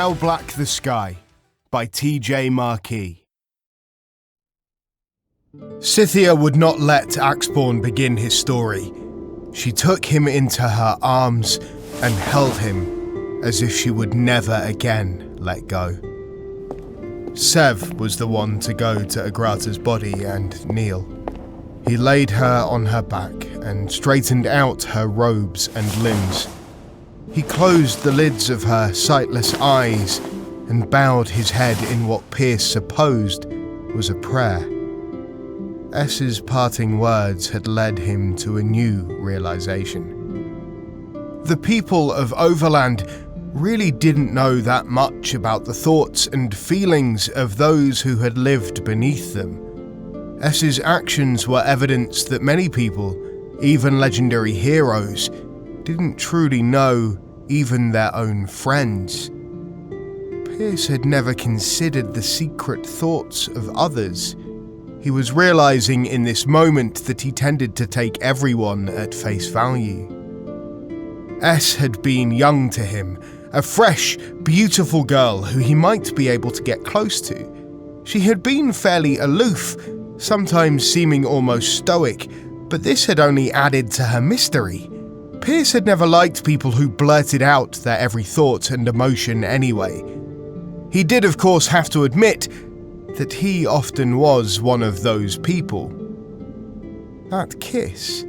How Black the Sky by T.J. Marquis. Scythia would not let Axborn begin his story. She took him into her arms and held him as if she would never again let go. Sev was the one to go to Agrata's body and kneel. He laid her on her back and straightened out her robes and limbs. He closed the lids of her sightless eyes and bowed his head in what Pierce supposed was a prayer. S's parting words had led him to a new realization. The people of Overland really didn't know that much about the thoughts and feelings of those who had lived beneath them. S's actions were evidence that many people, even legendary heroes, didn't truly know even their own friends. Pierce had never considered the secret thoughts of others. He was realizing in this moment that he tended to take everyone at face value. S had been young to him, a fresh, beautiful girl who he might be able to get close to. She had been fairly aloof, sometimes seeming almost stoic, but this had only added to her mystery. Pierce had never liked people who blurted out their every thought and emotion anyway. He did, of course, have to admit that he often was one of those people. That kiss.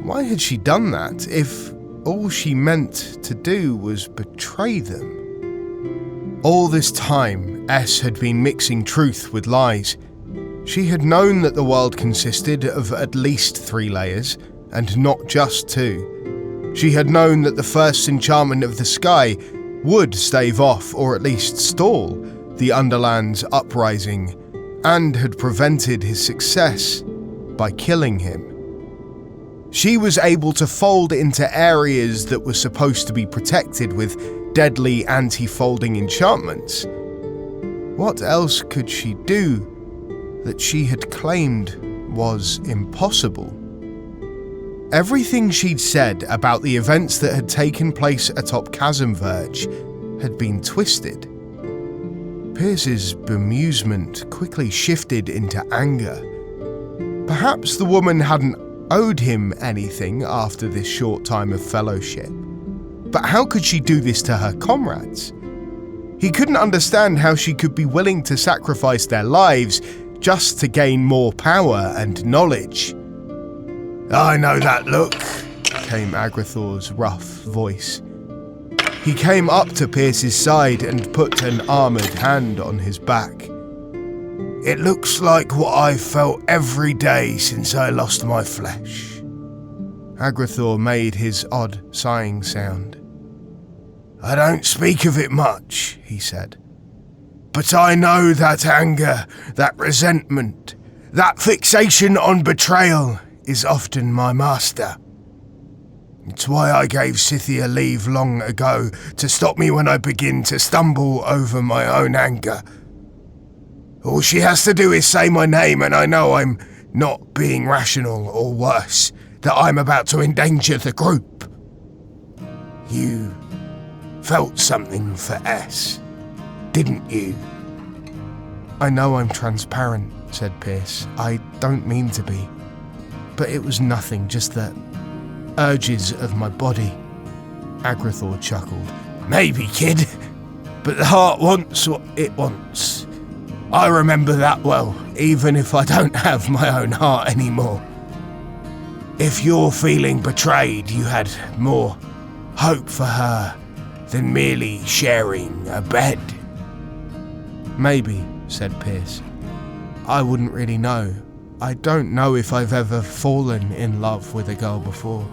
Why had she done that if all she meant to do was betray them? All this time, S had been mixing truth with lies. She had known that the world consisted of at least 3 layers, and not just 2. She had known that the first enchantment of the sky would stave off, or at least stall, the Underlands uprising, and had prevented his success by killing him. She was able to fold into areas that were supposed to be protected with deadly anti-folding enchantments. What else could she do that she had claimed was impossible? Everything she'd said about the events that had taken place atop Chasmgard had been twisted. Pierce's bemusement quickly shifted into anger. Perhaps the woman hadn't owed him anything after this short time of fellowship. But how could she do this to her comrades? He couldn't understand how she could be willing to sacrifice their lives just to gain more power and knowledge. "I know that look," came Agrathor's rough voice. He came up to Pierce's side and put an armoured hand on his back. "It looks like what I've felt every day since I lost my flesh." Agrathor made his odd sighing sound. "I don't speak of it much," he said. "But I know that anger, that resentment, that fixation on betrayal is often my master. It's why I gave Scythia leave long ago to stop me when I begin to stumble over my own anger. All she has to do is say my name and I know I'm not being rational, or worse, that I'm about to endanger the group. You felt something for S, didn't you?" "I know I'm transparent," said Pierce. "I don't mean to be. But it was nothing, just the urges of my body." Agrathor chuckled. "Maybe, kid, but the heart wants what it wants. I remember that well, even if I don't have my own heart anymore. If you're feeling betrayed, you had more hope for her than merely sharing a bed." "Maybe," said Pierce. "I wouldn't really know. I don't know if I've ever fallen in love with a girl before."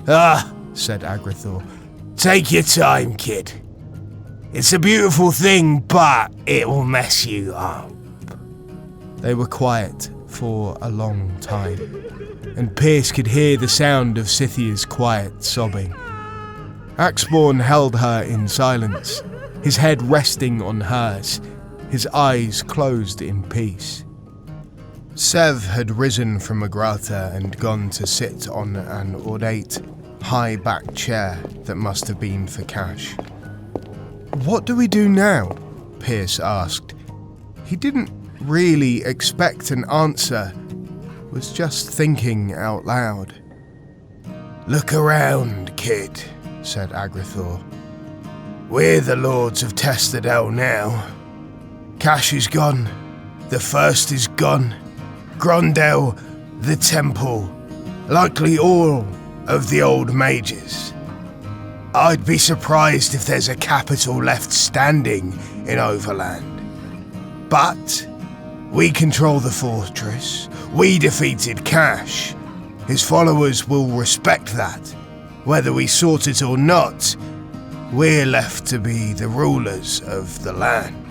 "Ah," said Agrathor, "take your time, kid. It's a beautiful thing, but it will mess you up." They were quiet for a long time, and Pierce could hear the sound of Scythia's quiet sobbing. Axborn held her in silence, his head resting on hers, his eyes closed in peace. Sev had risen from Agrata and gone to sit on an ornate, high-backed chair that must have been for Cash. What do we do now? Pierce asked. He didn't really expect an answer, was just thinking out loud. Look around, kid, said Agrithor. We're the lords of Testadel now. Cash is gone, the First is gone, Grondel, the Temple, likely all of the old mages. I'd be surprised if there's a capital left standing in Overland. But we control the fortress, we defeated Cash. His followers will respect that. Whether we sort it or not, we're left to be the rulers of the land.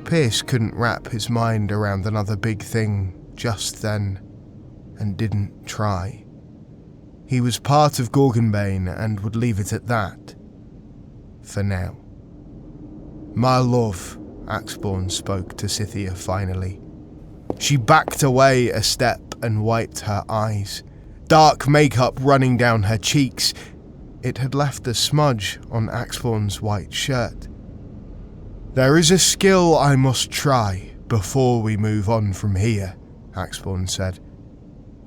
Pierce couldn't wrap his mind around another big thing just then, and didn't try. He was part of Gorgonbane and would leave it at that. For now. My love, Axborn spoke to Scythia finally. She backed away a step and wiped her eyes, dark makeup running down her cheeks. It had left a smudge on Axborn's white shirt. There is a skill I must try before we move on from here, Axborn said.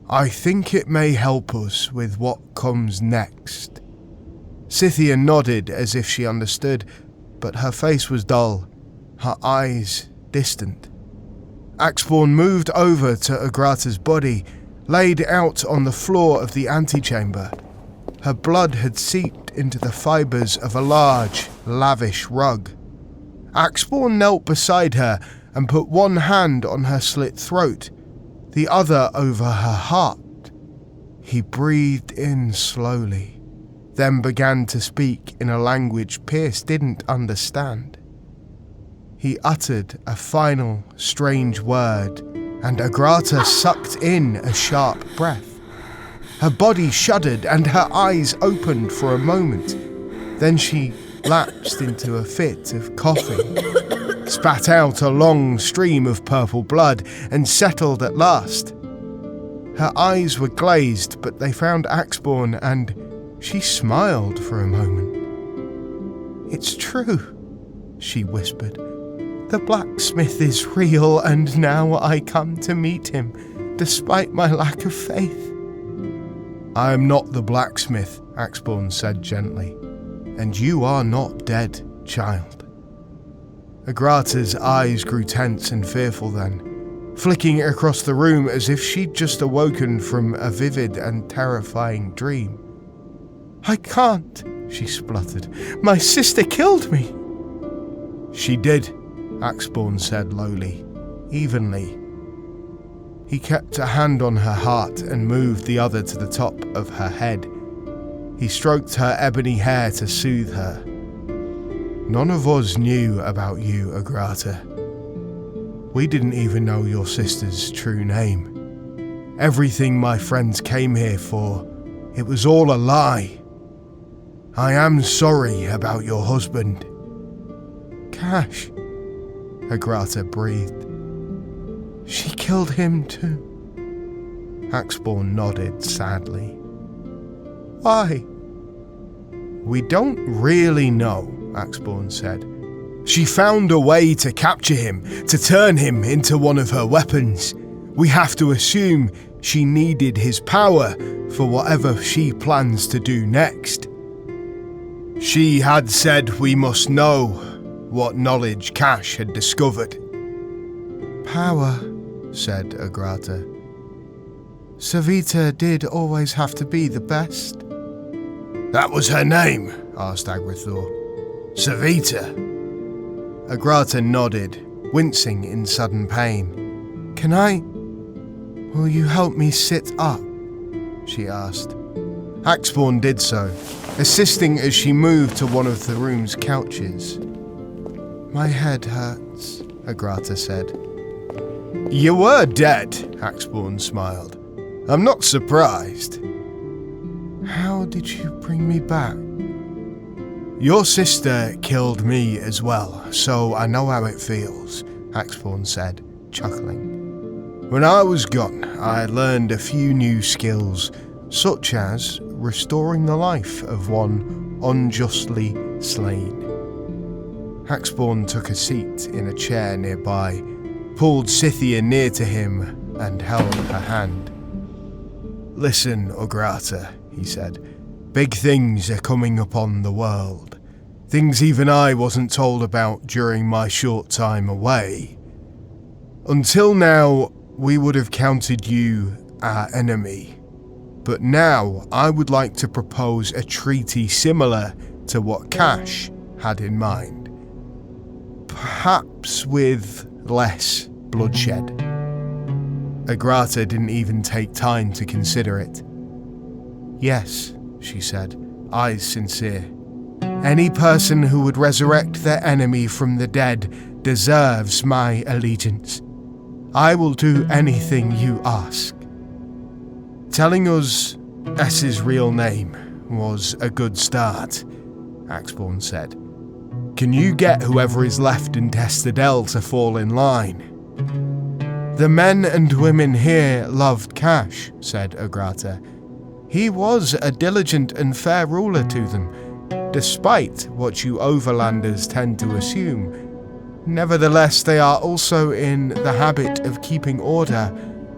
I think it may help us with what comes next. Scythia nodded as if she understood, but her face was dull, her eyes distant. Axborn moved over to Agrata's body, laid out on the floor of the antechamber. Her blood had seeped into the fibres of a large, lavish rug. Axborn knelt beside her and put one hand on her slit throat, the other over her heart. He breathed in slowly, then began to speak in a language Pierce didn't understand. He uttered a final, strange word, and Agrata sucked in a sharp breath. Her body shuddered and her eyes opened for a moment. Then she lapsed into a fit of coughing, spat out a long stream of purple blood, and settled at last. Her eyes were glazed, but they found Axborn, and she smiled for a moment. It's true, she whispered. The blacksmith is real, and now I come to meet him, despite my lack of faith. I am not the blacksmith, Axborn said gently, and you are not dead, child. Agrata's eyes grew tense and fearful then, flicking across the room as if she'd just awoken from a vivid and terrifying dream. I can't, she spluttered. My sister killed me. She did, Axborn said lowly, evenly. He kept a hand on her heart and moved the other to the top of her head. He stroked her ebony hair to soothe her. None of us knew about you, Agrata. We didn't even know your sister's true name. Everything my friends came here for, it was all a lie. I am sorry about your husband. Cash, Agrata breathed. She killed him too. Axborn nodded sadly. Why? We don't really know, Axborn said. She found a way to capture him, to turn him into one of her weapons. We have to assume she needed his power for whatever she plans to do next. She had said we must know what knowledge Cash had discovered. Power, said Agrata. Savita did always have to be the best. That was her name, asked Agrithor. Savita. Agrata nodded, wincing in sudden pain. Can I? Will you help me sit up? She asked. Axborn did so, assisting as she moved to one of the room's couches. My head hurts, Agrata said. You were dead, Axborn smiled. I'm not surprised. How did you bring me back? Your sister killed me as well, so I know how it feels, Axborn said, chuckling. When I was gone, I learned a few new skills, such as restoring the life of one unjustly slain. Haxborn took a seat in a chair nearby, pulled Scythia near to him, and held her hand. "Listen, Ograta," he said. "Big things are coming upon the world. Things even I wasn't told about during my short time away. Until now, we would have counted you our enemy. But now I would like to propose a treaty similar to what Cash had in mind. Perhaps with less bloodshed." Agrata didn't even take time to consider it. "Yes," she said, eyes sincere. "Any person who would resurrect their enemy from the dead deserves my allegiance. I will do anything you ask." "Telling us S's real name was a good start," Axborn said. "Can you get whoever is left in Testadel to fall in line?" "The men and women here loved Cash," said Agrata. "He was a diligent and fair ruler to them, despite what you Overlanders tend to assume. Nevertheless, they are also in the habit of keeping order,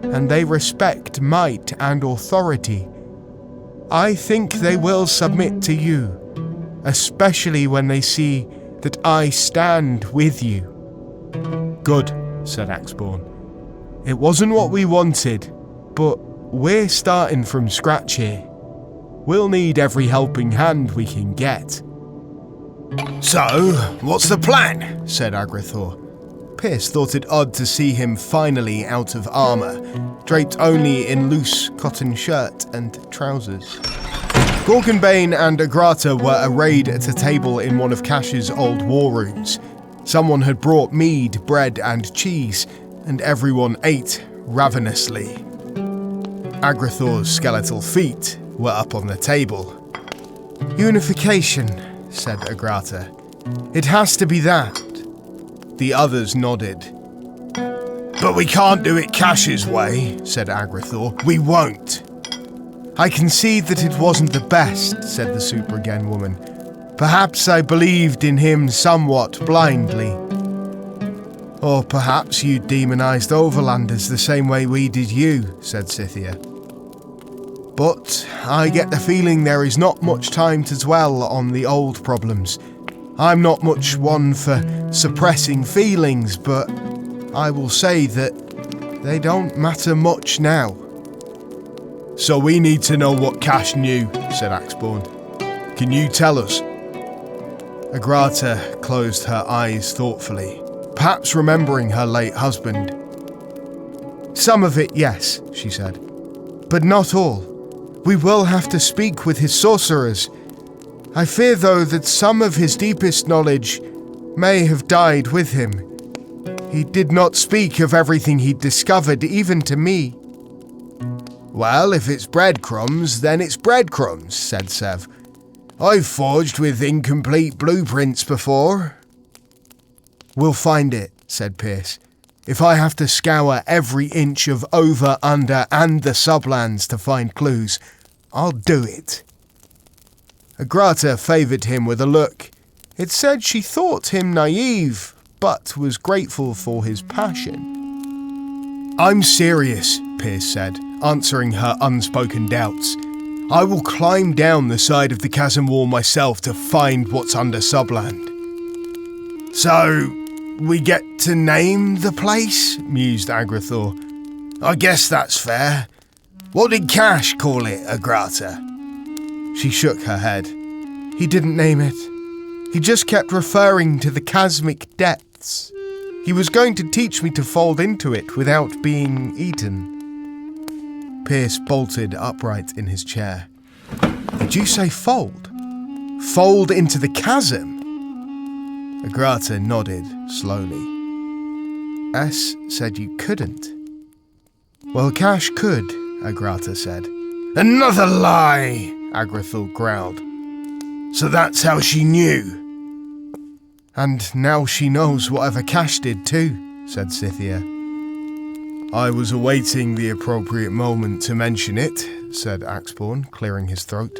and they respect might and authority. I think they will submit to you, especially when they see that I stand with you." "Good," said Axborn. "It wasn't what we wanted, but we're starting from scratch here. We'll need every helping hand we can get." "So, what's the plan?" said Agrathor. Pierce thought it odd to see him finally out of armour, draped only in loose cotton shirt and trousers. Gorgonbane and Agrata were arrayed at a table in one of Cash's old war rooms. Someone had brought mead, bread and cheese, and everyone ate ravenously. Agrathor's skeletal feet were up on the table. "Unification," said Agrata. "It has to be that." The others nodded. "But we can't do it Cash's way," said Agrathor. "We won't." "I concede that it wasn't the best," said the Supergen woman. "Perhaps I believed in him somewhat blindly. Or perhaps you demonized Overlanders the same way we did you," said Scythia. "But I get the feeling there is not much time to dwell on the old problems. I'm not much one for suppressing feelings, but I will say that they don't matter much now." "So we need to know what Cash knew," said Axborn. "Can you tell us?" Agrata closed her eyes thoughtfully, perhaps remembering her late husband. "Some of it, yes," she said, "but not all. We will have to speak with his sorcerers. I fear, though, that some of his deepest knowledge may have died with him. He did not speak of everything he'd discovered, even to me." "Well, if it's breadcrumbs, then it's breadcrumbs," said Sev. "I've forged with incomplete blueprints before." "We'll find it," said Pierce. "If I have to scour every inch of over, under, and the sublands to find clues, I'll do it." Agrata favoured him with a look. It said she thought him naive, but was grateful for his passion. "I'm serious," Pierce said, answering her unspoken doubts. "I will climb down the side of the chasm wall myself to find what's under Subland." "So, we get to name the place?" mused Agrathor. "I guess that's fair. What did Cash call it, Agrata?" She shook her head. "He didn't name it. He just kept referring to the cosmic depths. He was going to teach me to fold into it without being eaten." Pierce bolted upright in his chair. "Did you say fold? Fold into the chasm?" Agrata nodded slowly. "S said you couldn't." "Well, Cash could," Agrata said. "Another lie!" Agrathor growled. "So that's how she knew." "And now she knows whatever Cash did too," said Scythia. "I was awaiting the appropriate moment to mention it," said Axborn, clearing his throat.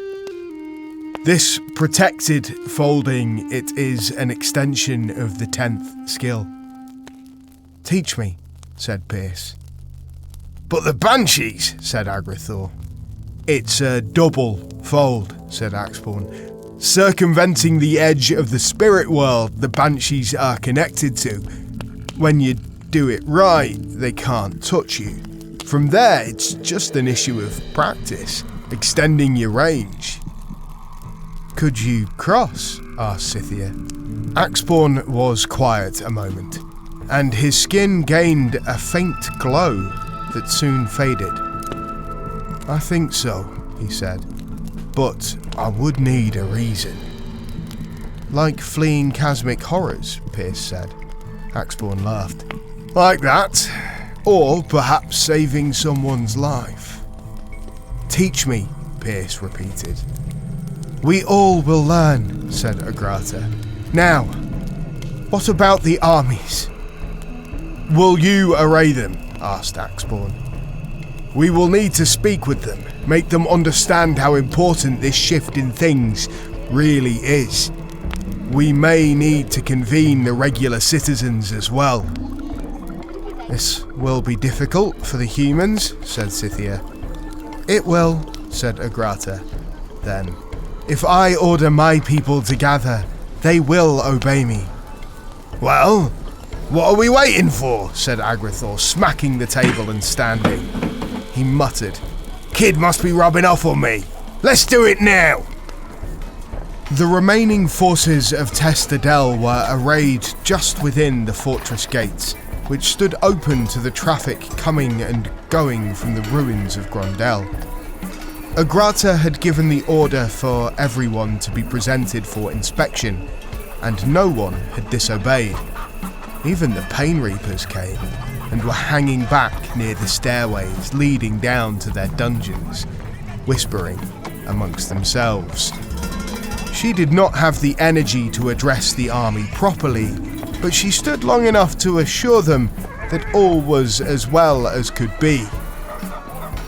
This protected folding, it is an extension of the 10th skill. Teach me, said Pierce. But the banshees, said Agrithor. It's a double fold, said Axeborn. Circumventing the edge of the spirit world the banshees are connected to. When you do it right, they can't touch you. From there, it's just an issue of practice, extending your range. Could you cross? Asked Scythia. Axeborn was quiet a moment, and his skin gained a faint glow that soon faded. I think so, he said, but I would need a reason. Like fleeing cosmic horrors, Pierce said. Axeborn laughed. Like that, or perhaps saving someone's life. Teach me, Pierce repeated. We all will learn, said Agrata. Now, what about the armies? Will you array them? Asked Axeborn. We will need to speak with them, make them understand how important this shift in things really is. We may need to convene the regular citizens as well. This will be difficult for the humans, said Scythia. It will, said Agrata. Then, if I order my people to gather, they will obey me. Well, what are we waiting for? Said Agrithor, smacking the table and standing. He muttered, Kid must be rubbing off on me. Let's do it now. The remaining forces of Testadel were arrayed just within the fortress gates, which stood open to the traffic coming and going from the ruins of Grondel. Agrata had given the order for everyone to be presented for inspection, and no one had disobeyed. Even the Pain Reapers came, and were hanging back near the stairways leading down to their dungeons, whispering amongst themselves. She did not have the energy to address the army properly, but she stood long enough to assure them that all was as well as could be.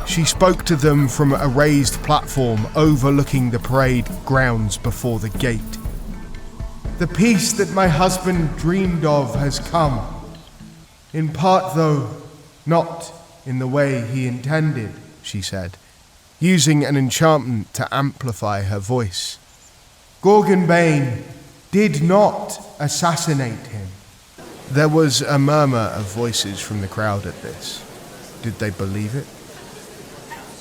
She spoke to them from a raised platform overlooking the parade grounds before the gate. The peace that my husband dreamed of has come. In part, though, not in the way he intended, she said, using an enchantment to amplify her voice. Gorgonbane did not assassinate him. There was a murmur of voices from the crowd at this. Did they believe it?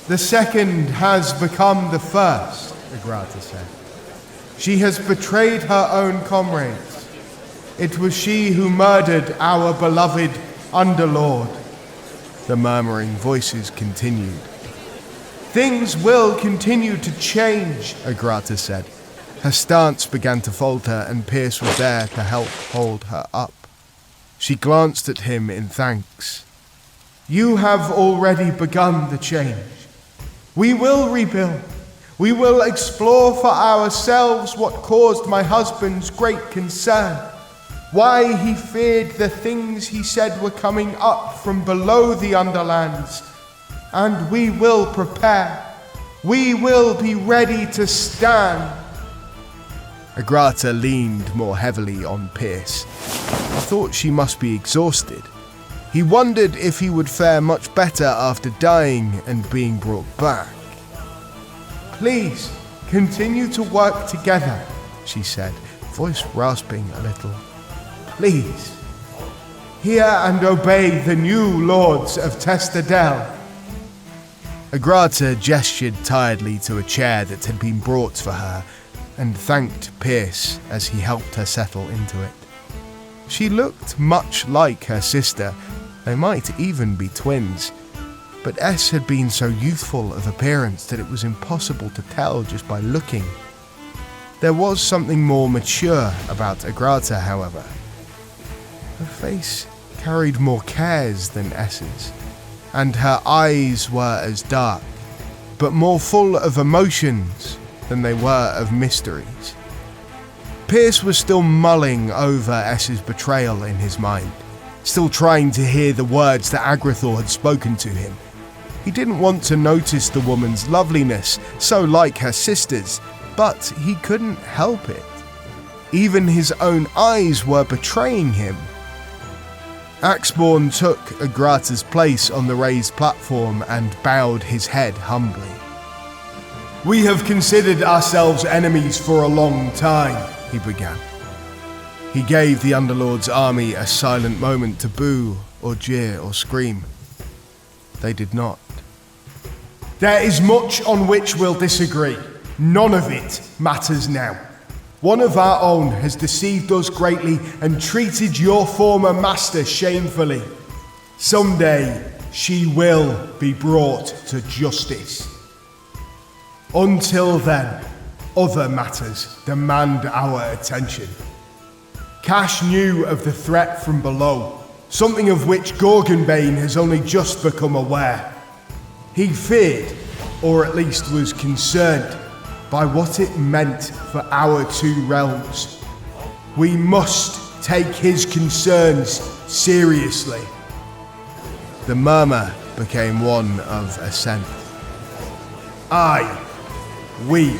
The second has become the first, Agrata said. She has betrayed her own comrades. It was she who murdered our beloved Underlord. The murmuring voices continued. Things will continue to change, Agrata said. Her stance began to falter, and Pierce was there to help hold her up. She glanced at him in thanks. You have already begun the change. We will rebuild. We will explore for ourselves what caused my husband's great concern. Why he feared the things he said were coming up from below the Underlands. And we will prepare. We will be ready to stand. Agrata leaned more heavily on Pierce. He thought she must be exhausted. He wondered if he would fare much better after dying and being brought back. Please, continue to work together, she said, voice rasping a little. Please, hear and obey the new lords of Testadel. Agrata gestured tiredly to a chair that had been brought for her and thanked Pierce as he helped her settle into it. She looked much like her sister. They might even be twins. But S had been so youthful of appearance that it was impossible to tell just by looking. There was something more mature about Agrata, however. Her face carried more cares than S's, and her eyes were as dark, but more full of emotions than they were of mysteries. Pierce was still mulling over S's betrayal in his mind, still trying to hear the words that Agrithor had spoken to him. He didn't want to notice the woman's loveliness, so like her sister's, but he couldn't help it. Even his own eyes were betraying him. Axborn took Agrata's place on the raised platform and bowed his head humbly. "We have considered ourselves enemies for a long time," he began. He gave the Underlord's army a silent moment to boo or jeer or scream. They did not. "There is much on which we'll disagree. None of it matters now. One of our own has deceived us greatly and treated your former master shamefully. Someday she will be brought to justice. Until then, other matters demand our attention. Cash knew of the threat from below, something of which Gorgonbane has only just become aware. He feared, or at least was concerned, by what it meant for our two realms. We must take his concerns seriously." The murmur became one of assent. We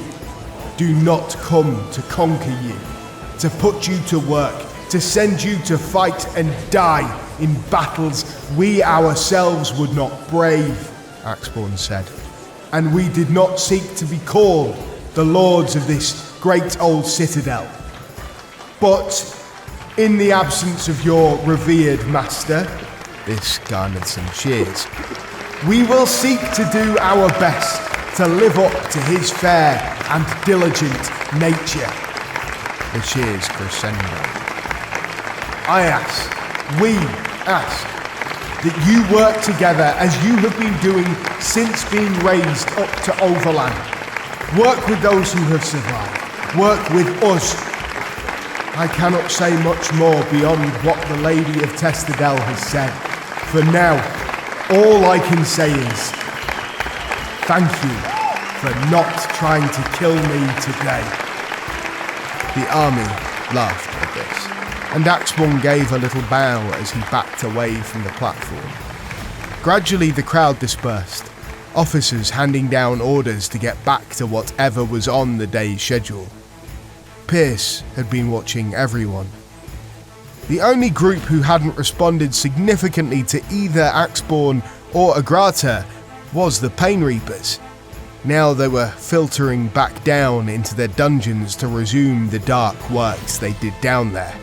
do not come to conquer you, to put you to work, to send you to fight and die in battles we ourselves would not brave," Axborn said. "And we did not seek to be called the lords of this great old citadel. But in the absence of your revered master," this garnered some cheers, "we will seek to do our best to live up to his fair and diligent nature." The cheers crescendo. We ask that you work together as you have been doing since being raised up to Overland. Work with those who have survived. Work with us. I cannot say much more beyond what the Lady of Testadel has said. For now, all I can say is, thank you for not trying to kill me today. The army laughed at this, and Axborn gave a little bow as he backed away from the platform. Gradually the crowd dispersed, officers handing down orders to get back to whatever was on the day's schedule. Pierce had been watching everyone. The only group who hadn't responded significantly to either Axborn or Agrata was the Pain Reapers. Now they were filtering back down into their dungeons to resume the dark works they did down there.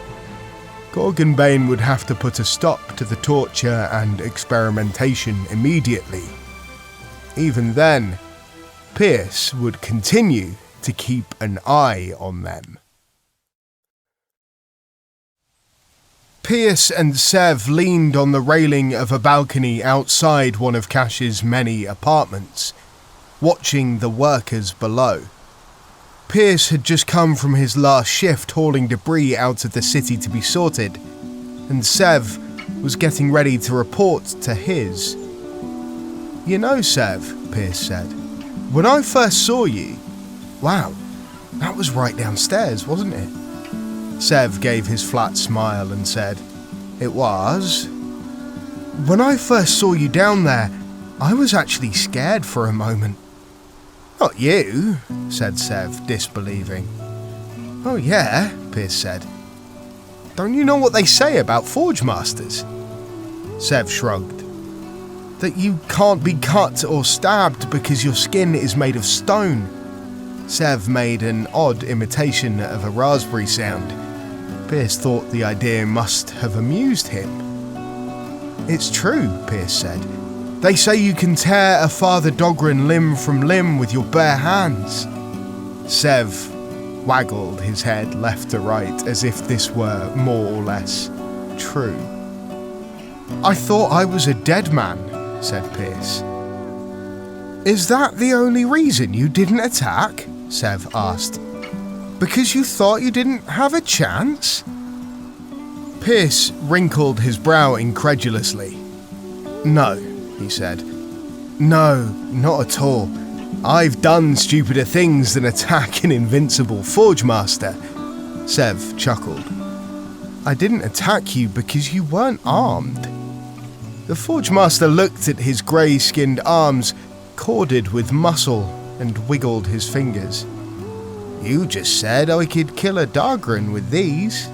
Gorgonbane would have to put a stop to the torture and experimentation immediately. Even then, Pierce would continue to keep an eye on them. Pierce and Sev leaned on the railing of a balcony outside one of Cash's many apartments, watching the workers below. Pierce had just come from his last shift hauling debris out of the city to be sorted, and Sev was getting ready to report to his. "You know, Sev," Pierce said, "when I first saw you, wow, that was right downstairs, wasn't it?" Sev gave his flat smile and said, "It was. When I first saw you down there, I was actually scared for a moment." "Not you," said Sev, disbelieving. "Oh yeah," Pierce said. "Don't you know what they say about Forge Masters?" Sev shrugged. "That you can't be cut or stabbed because your skin is made of stone." Sev made an odd imitation of a raspberry sound. Pierce thought the idea must have amused him. "It's true," Pierce said. "They say you can tear a Father Dogran limb from limb with your bare hands." Sev waggled his head left to right as if this were more or less true. "I thought I was a dead man," said Pierce. "Is that the only reason you didn't attack?" Sev asked. "Because you thought you didn't have a chance?" Pierce wrinkled his brow incredulously. "No," he said. "No, not at all. I've done stupider things than attack an invincible Forge Master." Sev chuckled. "I didn't attack you because you weren't armed." The Forge Master looked at his grey-skinned arms, corded with muscle, and wiggled his fingers. You just said I could kill a Dagran with these.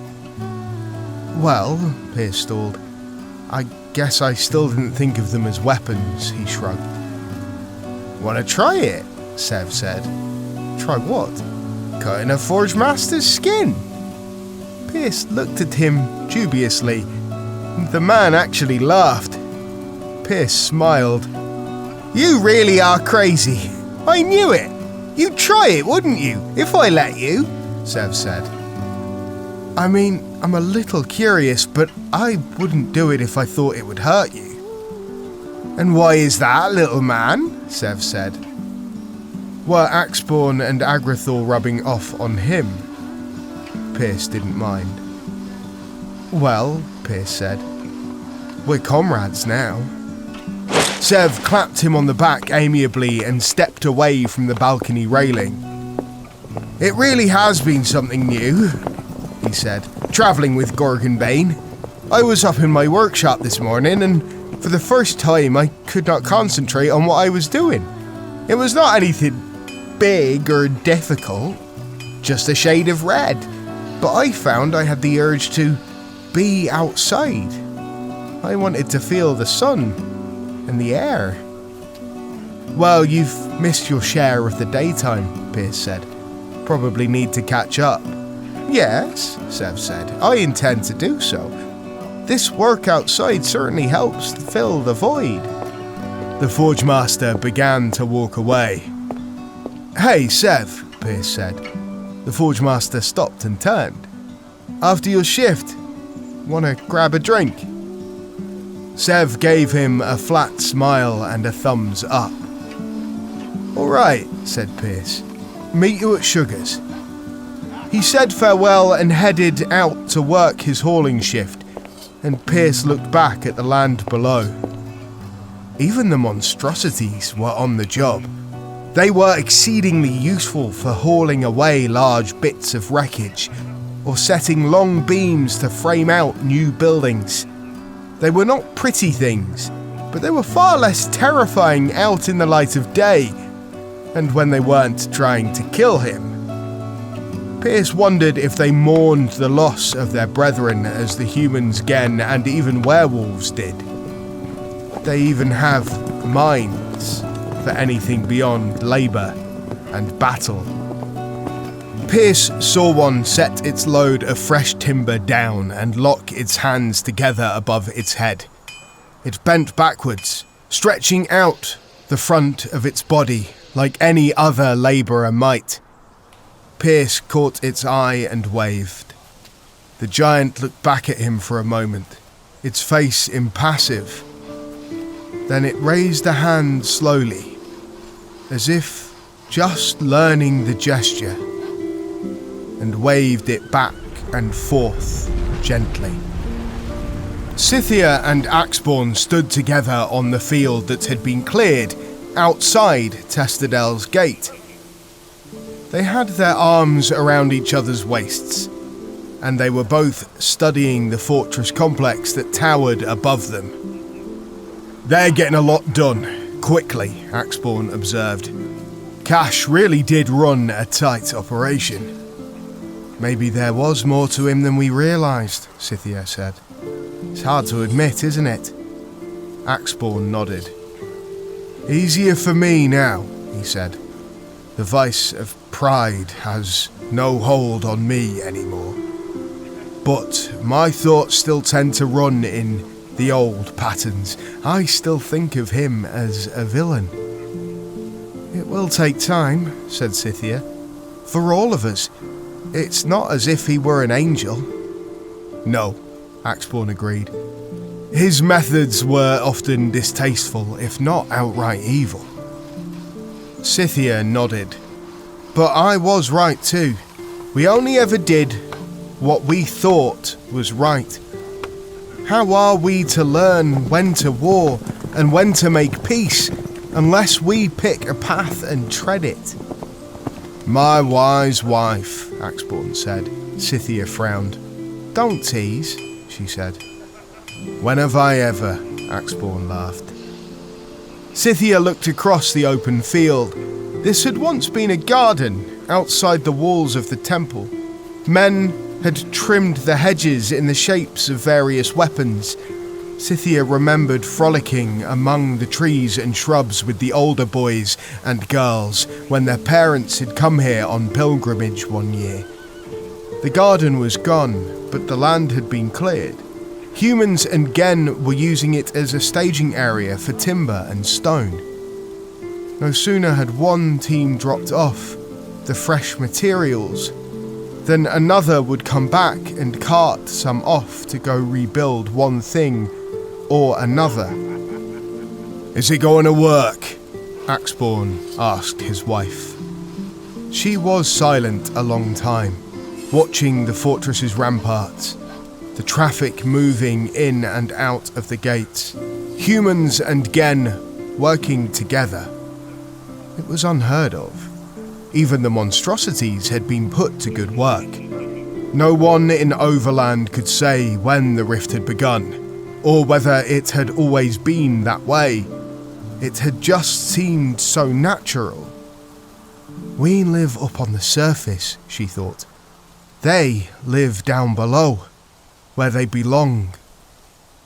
Well, Pierce stalled. I guess I still didn't think of them as weapons, he shrugged. Wanna try it? Sev said. Try what? Cutting a Forge Master's skin. Pierce looked at him dubiously. The man actually laughed. Pierce smiled. You really are crazy. I knew it. You'd try it, wouldn't you, if I let you? Sev said. I mean, I'm a little curious, but I wouldn't do it if I thought it would hurt you. And why is that, little man? Sev said. Were Axborn and Agrathor rubbing off on him? Pierce didn't mind. Well, Pierce said, we're comrades now. Sev clapped him on the back amiably and stepped away from the balcony railing. It really has been something new, he said, travelling with Gorgonbane. I was up in my workshop this morning and for the first time I could not concentrate on what I was doing. It was not anything big or difficult, just a shade of red. But I found I had the urge to be outside. I wanted to feel the sun and the air. Well, you've missed your share of the daytime, Pierce said. Probably need to catch up. Yes, Sev said. I intend to do so. This work outside certainly helps fill the void. The Forge Master began to walk away. Hey, Sev, Pierce said. The Forge Master stopped and turned. After your shift, wanna grab a drink? Sev gave him a flat smile and a thumbs up. All right, said Pierce. Meet you at Sugar's. He said farewell and headed out to work his hauling shift, and Pierce looked back at the land below. Even the monstrosities were on the job. They were exceedingly useful for hauling away large bits of wreckage, or setting long beams to frame out new buildings. They were not pretty things, but they were far less terrifying out in the light of day, and when they weren't trying to kill him. Pierce wondered if they mourned the loss of their brethren as the humans, Gen, and even werewolves did. They even have minds for anything beyond labour and battle. Pierce saw one set its load of fresh timber down and lock its hands together above its head. It bent backwards, stretching out the front of its body like any other labourer might. Pierce caught its eye and waved. The giant looked back at him for a moment, its face impassive. Then it raised a hand slowly, as if just learning the gesture, and waved it back and forth gently. Scythia and Axborn stood together on the field that had been cleared outside Testadel's gate. They had their arms around each other's waists, and they were both studying the fortress complex that towered above them. They're getting a lot done, quickly, Axborn observed. Cash really did run a tight operation. Maybe there was more to him than we realised, Scythia said. It's hard to admit, isn't it? Axborn nodded. Easier for me now, he said. The vice of pride has no hold on me anymore. But my thoughts still tend to run in the old patterns. I still think of him as a villain. It will take time, said Scythia. For all of us. It's not as if he were an angel. No, Axborn agreed. His methods were often distasteful, if not outright evil. Scythia nodded. But I was right too. We only ever did what we thought was right. How are we to learn when to war and when to make peace unless we pick a path and tread it? My wise wife, Axborn said. Scythia frowned. Don't tease, she said. When have I ever? Axborn laughed. Scythia looked across the open field. This had once been a garden, outside the walls of the temple. Men had trimmed the hedges in the shapes of various weapons. Scythia remembered frolicking among the trees and shrubs with the older boys and girls when their parents had come here on pilgrimage one year. The garden was gone, but the land had been cleared. Humans and Gen were using it as a staging area for timber and stone. No sooner had one team dropped off the fresh materials than another would come back and cart some off to go rebuild one thing or another. "Is it going to work?" Axborn asked his wife. She was silent a long time, watching the fortress's ramparts, the traffic moving in and out of the gates, humans and Gen working together. It was unheard of. Even the monstrosities had been put to good work. No one in Overland could say when the rift had begun, or whether it had always been that way. It had just seemed so natural. We live up on the surface, she thought. They live down below, where they belong.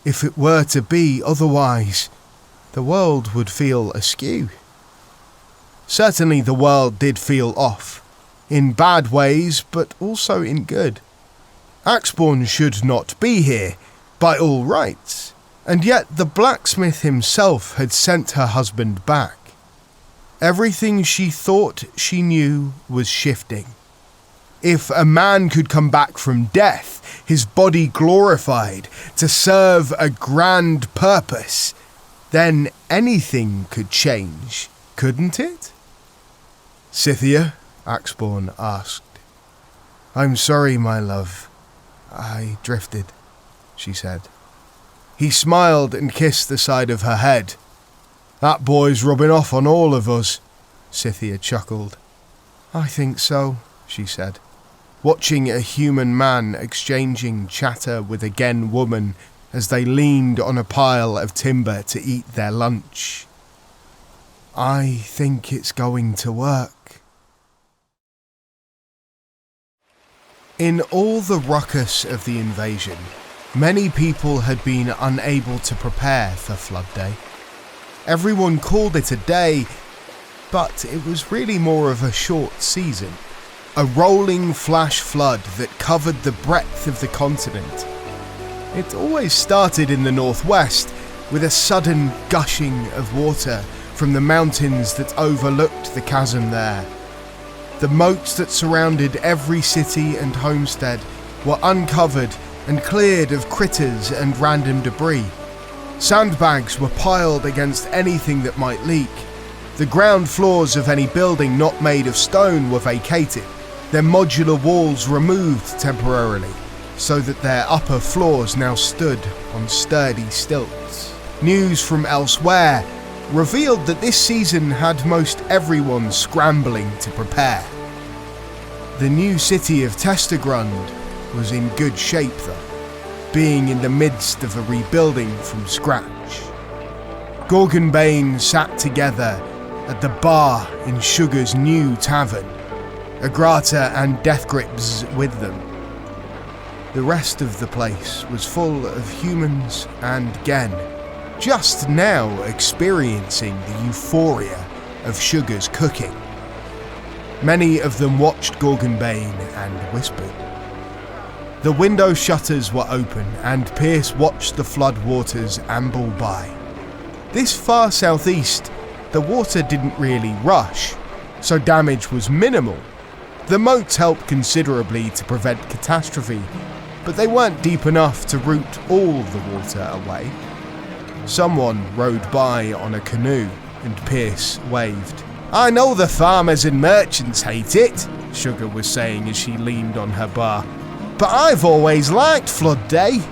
If it were to be otherwise, the world would feel askew. Certainly the world did feel off, in bad ways, but also in good. Axborn should not be here, by all rights, and yet the blacksmith himself had sent her husband back. Everything she thought she knew was shifting. If a man could come back from death, his body glorified, to serve a grand purpose, then anything could change, couldn't it? "Scythia?" Axborn asked. "I'm sorry, my love. I drifted," she said. He smiled and kissed the side of her head. "That boy's rubbing off on all of us," Scythia chuckled. "I think so," she said, watching a human man exchanging chatter with a Gen woman as they leaned on a pile of timber to eat their lunch. "I think it's going to work." In all the ruckus of the invasion, many people had been unable to prepare for Flood Day. Everyone called it a day, but it was really more of a short season. A rolling flash flood that covered the breadth of the continent. It always started in the northwest, with a sudden gushing of water from the mountains that overlooked the chasm there. The moats that surrounded every city and homestead were uncovered and cleared of critters and random debris. Sandbags were piled against anything that might leak. The ground floors of any building not made of stone were vacated, their modular walls removed temporarily, so that their upper floors now stood on sturdy stilts. News from elsewhere revealed that this season had most everyone scrambling to prepare. The new city of Chasmgard was in good shape though, being in the midst of a rebuilding from scratch. Gorgonbane sat together at the bar in Sugar's new tavern, Agrata and Deathgrips with them. The rest of the place was full of humans and Gen, just now experiencing the euphoria of Sugar's cooking. Many of them watched Gorgonbane and whispered. The window shutters were open and Pierce watched the flood waters amble by. This far southeast, the water didn't really rush, so damage was minimal. The moats helped considerably to prevent catastrophe, but they weren't deep enough to root all the water away. Someone rode by on a canoe and Pierce waved. "I know the farmers and merchants hate it," Sugar was saying as she leaned on her bar, "but I've always liked Flood Day."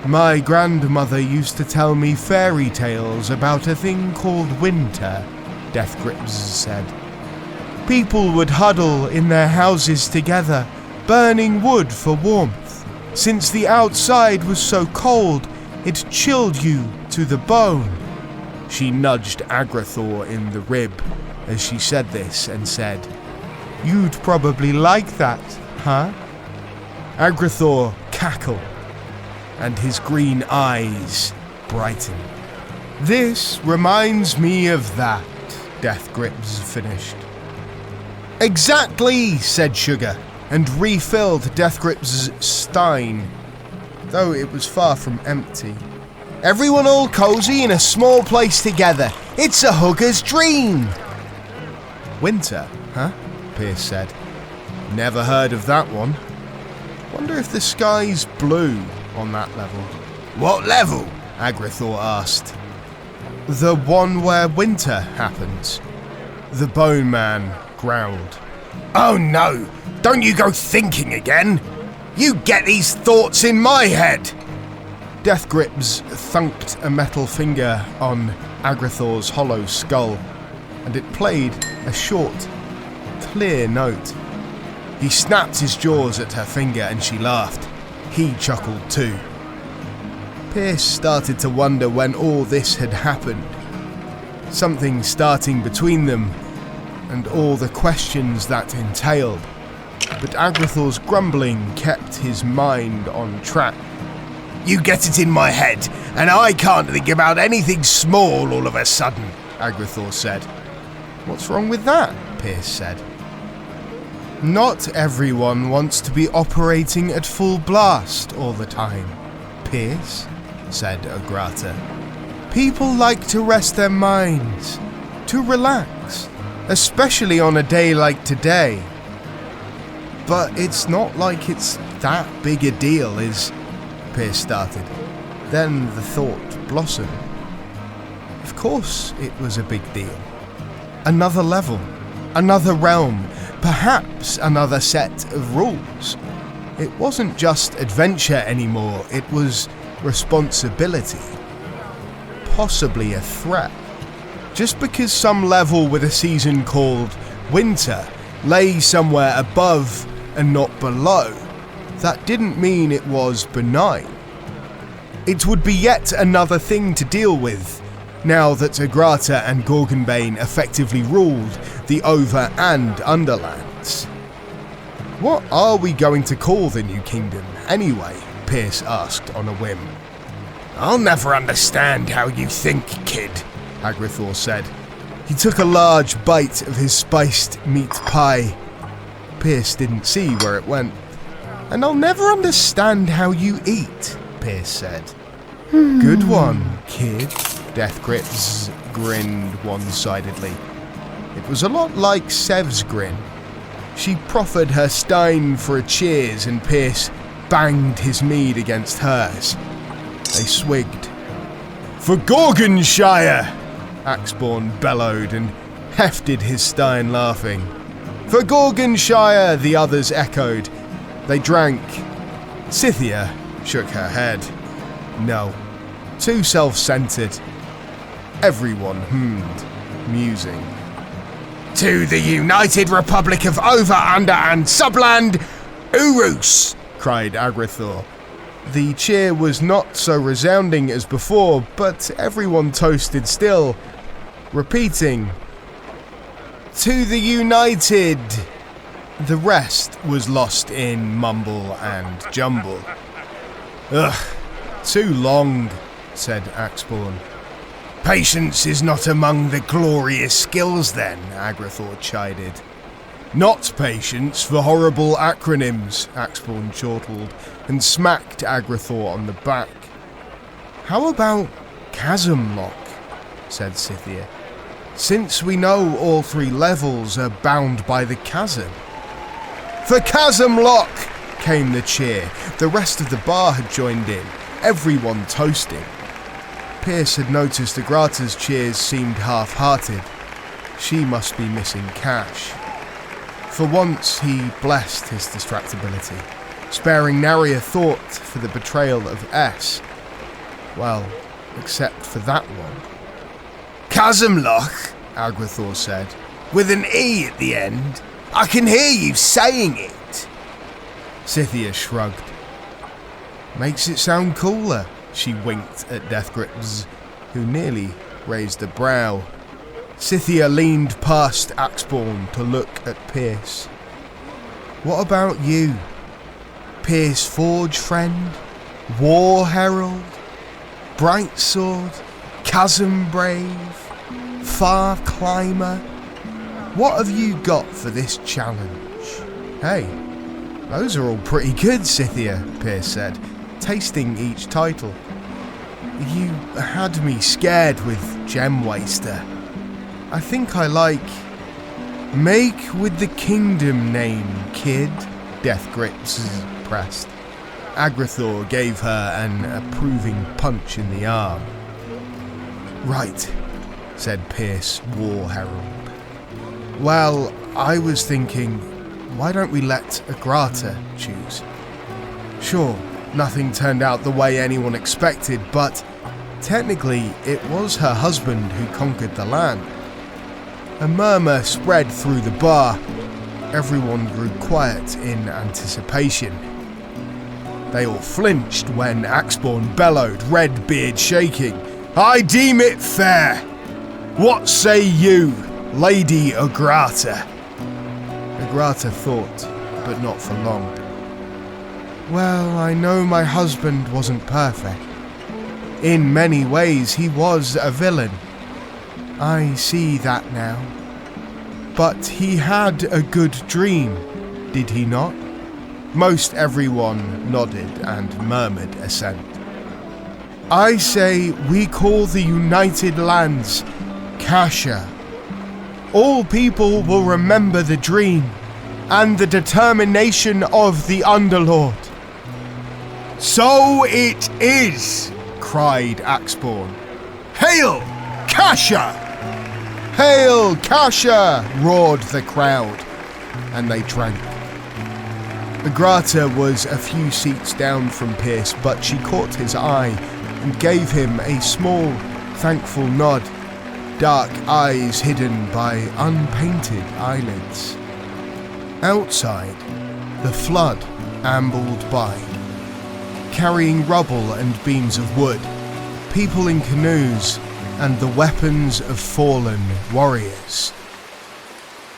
"My grandmother used to tell me fairy tales about a thing called winter," Deathgrips said. "People would huddle in their houses together, burning wood for warmth. Since the outside was so cold, it chilled you to the bone." She nudged Agrathor in the rib as she said this and said, You'd probably like that, huh? Agrathor cackled, and his green eyes brightened. This reminds me of that, Deathgrips finished. Exactly, said Sugar, and refilled Deathgrip's stein, though it was far from empty. Everyone all cozy in a small place together. It's a hugger's dream. Winter, huh? Pierce said. Never heard of that one. Wonder if the sky's blue on that level. What level? Agrathor asked. The one where winter happens. The Bone Man growled. Oh no! Don't you go thinking again! You get these thoughts in my head! Deathgrips thunked a metal finger on Agrathor's hollow skull, and it played a short, clear note. He snapped his jaws at her finger and she laughed. He chuckled too. Pierce started to wonder when all this had happened. Something starting between them, and all the questions that entailed. But Agrathor's grumbling kept his mind on track. You get it in my head, and I can't think about anything small all of a sudden, Agrathor said. What's wrong with that? Pierce said. Not everyone wants to be operating at full blast all the time, Pierce, said Agrata. People like to rest their minds, to relax, especially on a day like today. But it's not like it's that big a deal, Pierce started. Then the thought blossomed. Of course it was a big deal. Another level, another realm, perhaps another set of rules. It wasn't just adventure anymore, it was responsibility. Possibly a threat. Just because some level with a season called winter lay somewhere above and not below, that didn't mean it was benign. It would be yet another thing to deal with, now that Agrata and Gorgonbane effectively ruled the Over and Underlands. What are we going to call the new kingdom, anyway? Pierce asked on a whim. I'll never understand how you think, kid, Agrathor said. He took a large bite of his spiced meat pie. Pierce didn't see where it went. And I'll never understand how you eat, Pierce said. Good one, kid. Deathgrips grinned one-sidedly. It was a lot like Sev's grin. She proffered her stein for a cheers and Pierce banged his mead against hers. They swigged. For Gorgonshire! Axborn bellowed and hefted his stein laughing. For Gorgonshire, the others echoed. They drank. Scythia shook her head. No. Too self-centered. Everyone hummed, musing. To the United Republic of Over, Under and Subland, Urus! Cried Agrathor. The cheer was not so resounding as before, but everyone toasted still, repeating, To the United! The rest was lost in mumble and jumble. Ugh, too long, said Axborn. Patience is not among the glorious skills then, Agrathor chided. Not patience for horrible acronyms, Axborn chortled, and smacked Agrathor on the back. How about Chasmlock? Said Scythia. Since we know all three levels are bound by the chasm. For Chasmlock! Came the cheer. The rest of the bar had joined in, everyone toasting. Pierce had noticed Agrata's cheers seemed half-hearted. She must be missing cash. For once he blessed his distractibility, sparing nary a thought for the betrayal of S. Well, except for that one. Chasmlock, Agrathor said, with an E at the end. I can hear you saying it. Scythia shrugged. Makes it sound cooler, she winked at Deathgrips, who nearly raised a brow. Scythia leaned past Axborn to look at Pierce. What about you? Pierce Forge Friend? War Herald? Bright Sword? Chasm Brave? Far Climber? What have you got for this challenge? Hey, those are all pretty good, Scythia, Pierce said, tasting each title. You had me scared with Gem Waster. I think I like... Make with the kingdom name, kid, Death Grips pressed. Agrathor gave her an approving punch in the arm. Right, said Pierce War Herald. Well, I was thinking, why don't we let Agrata choose? Sure, nothing turned out the way anyone expected, but technically it was her husband who conquered the land. A murmur spread through the bar. Everyone grew quiet in anticipation. They all flinched when Axborn bellowed, red beard shaking. I deem it fair. What say you, Lady Agrata? Agrata thought, but not for long. Well, I know my husband wasn't perfect. In many ways, he was a villain. I see that now. But he had a good dream, did he not? Most everyone nodded and murmured assent. I say we call the United Lands Kasha. All people will remember the dream and the determination of the Underlord. So it is, cried Axborn. Hail, Kasha! Hail, Kasha! Roared the crowd, and they drank. Agrata was a few seats down from Pierce, but she caught his eye and gave him a small, thankful nod, dark eyes hidden by unpainted eyelids. Outside, the flood ambled by, carrying rubble and beams of wood, people in canoes, and the weapons of fallen warriors.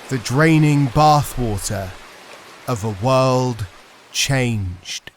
The draining bathwater of a world changed.